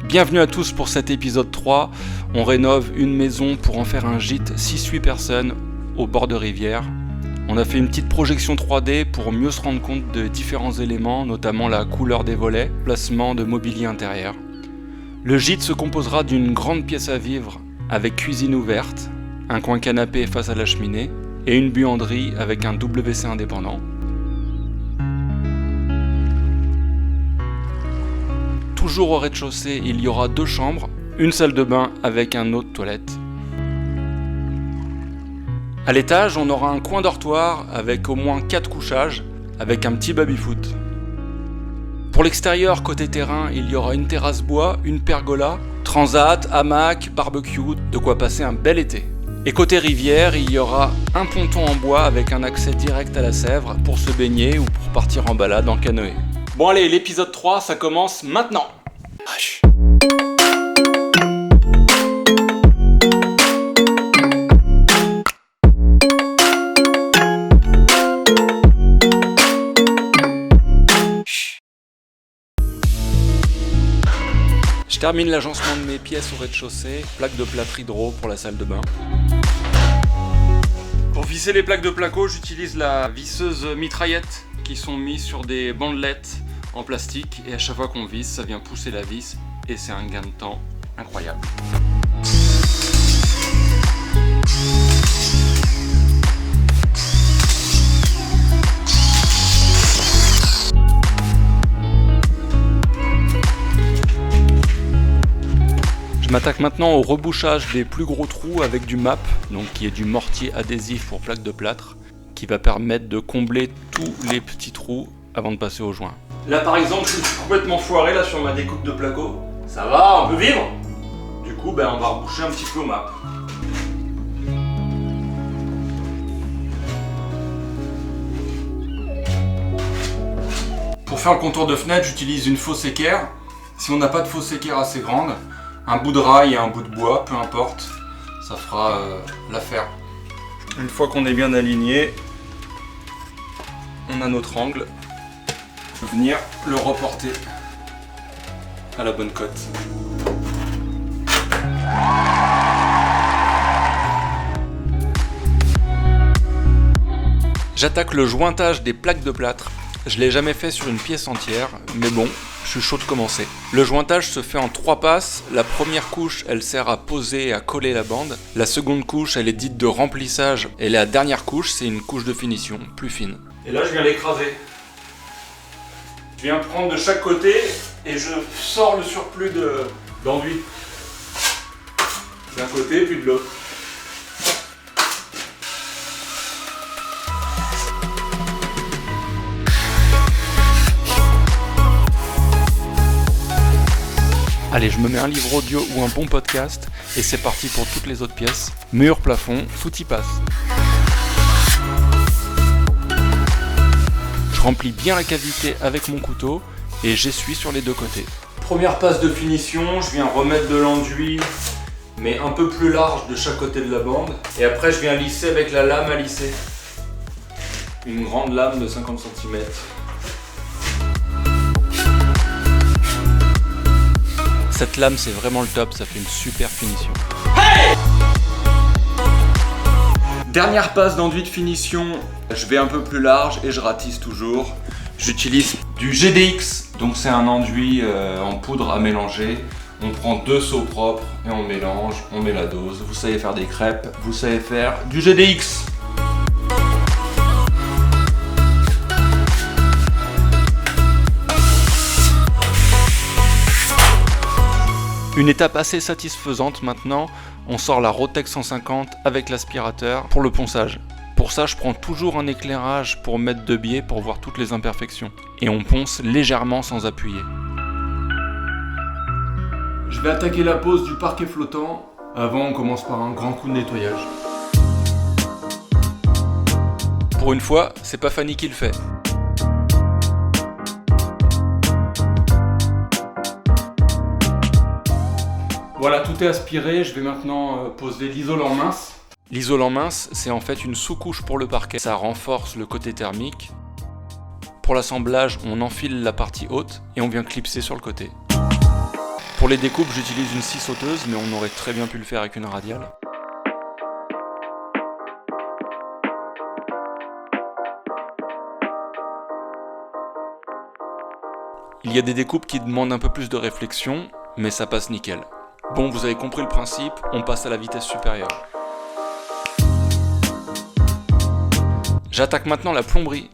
Bienvenue à tous pour cet épisode 3. On rénove une maison pour en faire un gîte 6-8 personnes au bord de rivière. On a fait une petite projection 3D pour mieux se rendre compte de différents éléments, notamment la couleur des volets, placement de mobilier intérieur. Le gîte se composera d'une grande pièce à vivre avec cuisine ouverte, un coin canapé face à la cheminée et une buanderie avec un WC indépendant. Toujours au rez-de-chaussée, il y aura 2 chambres, une salle de bain avec un autre toilette. À l'étage, on aura un coin dortoir avec au moins 4 couchages, avec un petit baby-foot. Pour l'extérieur, côté terrain, il y aura une terrasse bois, une pergola, transat, hamac, barbecue, de quoi passer un bel été. Et côté rivière, il y aura un ponton en bois avec un accès direct à la Sèvre pour se baigner ou pour partir en balade en canoë. Bon allez, l'épisode 3, ça commence maintenant. Je termine l'agencement de mes pièces au rez-de-chaussée, plaque de plâtre hydro pour la salle de bain. Pour visser les plaques de placo, j'utilise la visseuse mitraillette qui sont mises sur des bandelettes en plastique et à chaque fois qu'on visse, ça vient pousser la vis et c'est un gain de temps incroyable. Je m'attaque maintenant au rebouchage des plus gros trous avec du MAP, donc qui est du mortier adhésif pour plaques de plâtre, qui va permettre de combler tous les petits trous avant de passer au joint. Là par exemple, je suis complètement foiré là sur ma découpe de placo. Ça va, on peut vivre. Du coup, on va reboucher un petit peu au MAP. Pour faire le contour de fenêtre, j'utilise une fausse équerre. Si on n'a pas de fausse équerre assez grande, un bout de rail et un bout de bois, peu importe, ça fera l'affaire. Une fois qu'on est bien aligné, on a notre angle. Venir le reporter à la bonne cote. J'attaque le jointage des plaques de plâtre. Je l'ai jamais fait sur une pièce entière, mais bon, je suis chaud de commencer. Le jointage se fait en 3 passes. La première couche, elle sert à poser et à coller la bande. La seconde couche, elle est dite de remplissage. Et la dernière couche, c'est une couche de finition, plus fine. Et là, je viens l'écraser. Je viens prendre de chaque côté et je sors le surplus d'enduit. D'un côté puis de l'autre. Allez, je me mets un livre audio ou un bon podcast et c'est parti pour toutes les autres pièces. Mur, plafond, tout y passe. Je remplis bien la cavité avec mon couteau et j'essuie sur les 2 côtés. Première passe de finition, je viens remettre de l'enduit, mais un peu plus large de chaque côté de la bande. Et après je viens lisser avec la lame à lisser. Une grande lame de 50 cm. Cette lame c'est vraiment le top, ça fait une super finition. Hey! Dernière passe d'enduit de finition, je vais un peu plus large et je ratisse toujours. J'utilise du GDX, donc c'est un enduit en poudre à mélanger. On prend 2 seaux propres et on mélange, on met la dose. Vous savez faire des crêpes, vous savez faire du GDX. Une étape assez satisfaisante maintenant, on sort la Rotex 150 avec l'aspirateur pour le ponçage. Pour ça, je prends toujours un éclairage pour mettre de biais pour voir toutes les imperfections. Et on ponce légèrement sans appuyer. Je vais attaquer la pose du parquet flottant. Avant, on commence par un grand coup de nettoyage. Pour une fois, c'est pas Fanny qui le fait. tout est aspiré, je vais maintenant poser l'isolant mince. L'isolant mince, c'est en fait une sous-couche pour le parquet. Ça renforce le côté thermique. Pour l'assemblage, on enfile la partie haute et on vient clipser sur le côté. Pour les découpes, j'utilise une scie sauteuse, mais on aurait très bien pu le faire avec une radiale. Il y a des découpes qui demandent un peu plus de réflexion, mais ça passe nickel. Bon, vous avez compris le principe, on passe à la vitesse supérieure. J'attaque maintenant la plomberie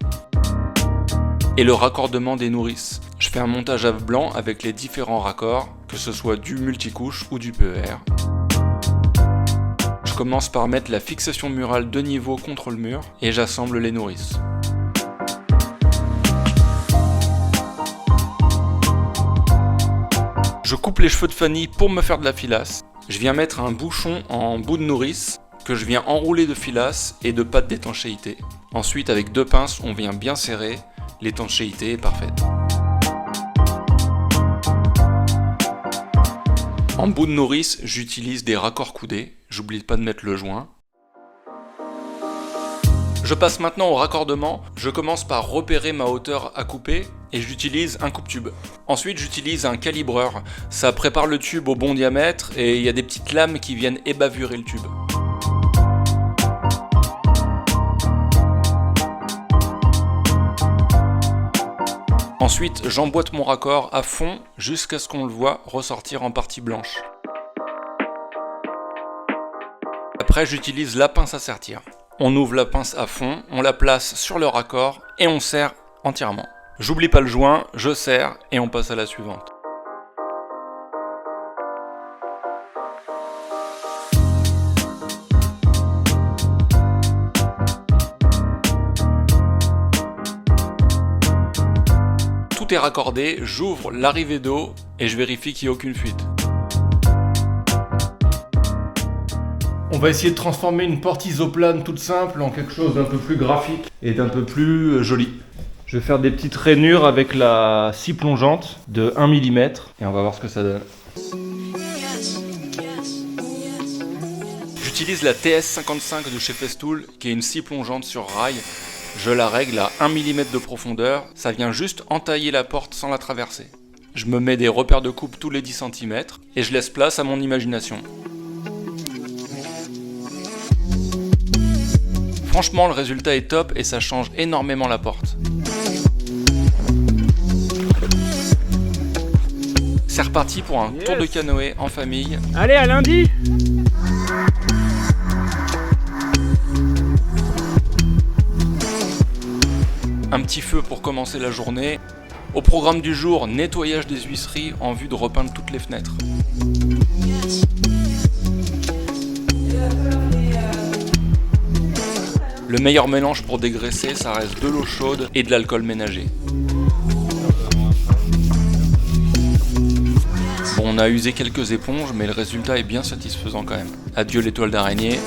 et le raccordement des nourrices. Je fais un montage à blanc avec les différents raccords, que ce soit du multicouche ou du PER. Je commence par mettre la fixation murale de niveau contre le mur et j'assemble les nourrices. Je coupe les cheveux de Fanny pour me faire de la filasse. Je viens mettre un bouchon en bout de nourrice que je viens enrouler de filasse et de pâte d'étanchéité. Ensuite, avec 2 pinces, on vient bien serrer. L'étanchéité est parfaite. En bout de nourrice, j'utilise des raccords coudés. J'oublie pas de mettre le joint. Je passe maintenant au raccordement. Je commence par repérer ma hauteur à couper et j'utilise un coupe-tube. Ensuite, j'utilise un calibreur. Ça prépare le tube au bon diamètre et il y a des petites lames qui viennent ébavurer le tube. Ensuite, j'emboîte mon raccord à fond jusqu'à ce qu'on le voit ressortir en partie blanche. Après, j'utilise la pince à sertir. On ouvre la pince à fond, on la place sur le raccord et on serre entièrement. J'oublie pas le joint, je serre et on passe à la suivante. Tout est raccordé, j'ouvre l'arrivée d'eau et je vérifie qu'il n'y a aucune fuite. On va essayer de transformer une porte isoplane toute simple en quelque chose d'un peu plus graphique et d'un peu plus joli. Je vais faire des petites rainures avec la scie plongeante de 1 mm et on va voir ce que ça donne. J'utilise la TS55 de chez Festool qui est une scie plongeante sur rail. Je la règle à 1 mm de profondeur, ça vient juste entailler la porte sans la traverser. Je me mets des repères de coupe tous les 10 cm et je laisse place à mon imagination. Franchement, le résultat est top et ça change énormément la porte. C'est reparti pour un tour de canoë en famille. Allez, à lundi! Un petit feu pour commencer la journée. Au programme du jour, nettoyage des huisseries en vue de repeindre toutes les fenêtres. Le meilleur mélange pour dégraisser, ça reste de l'eau chaude et de l'alcool ménager. Bon, on a usé quelques éponges, mais le résultat est bien satisfaisant quand même. Adieu les toiles d'araignée.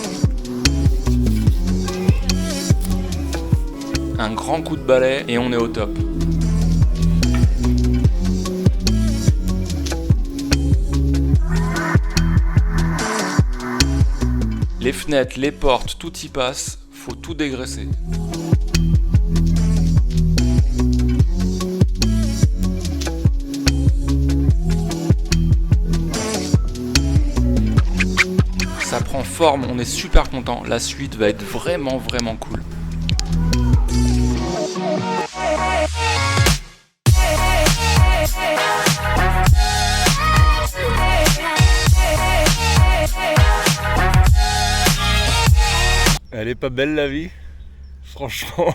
Un grand coup de balai et on est au top. Les fenêtres, les portes, tout y passe, faut tout dégraisser. Ça prend forme, on est super content. La suite va être vraiment cool. Elle est pas belle la vie, franchement.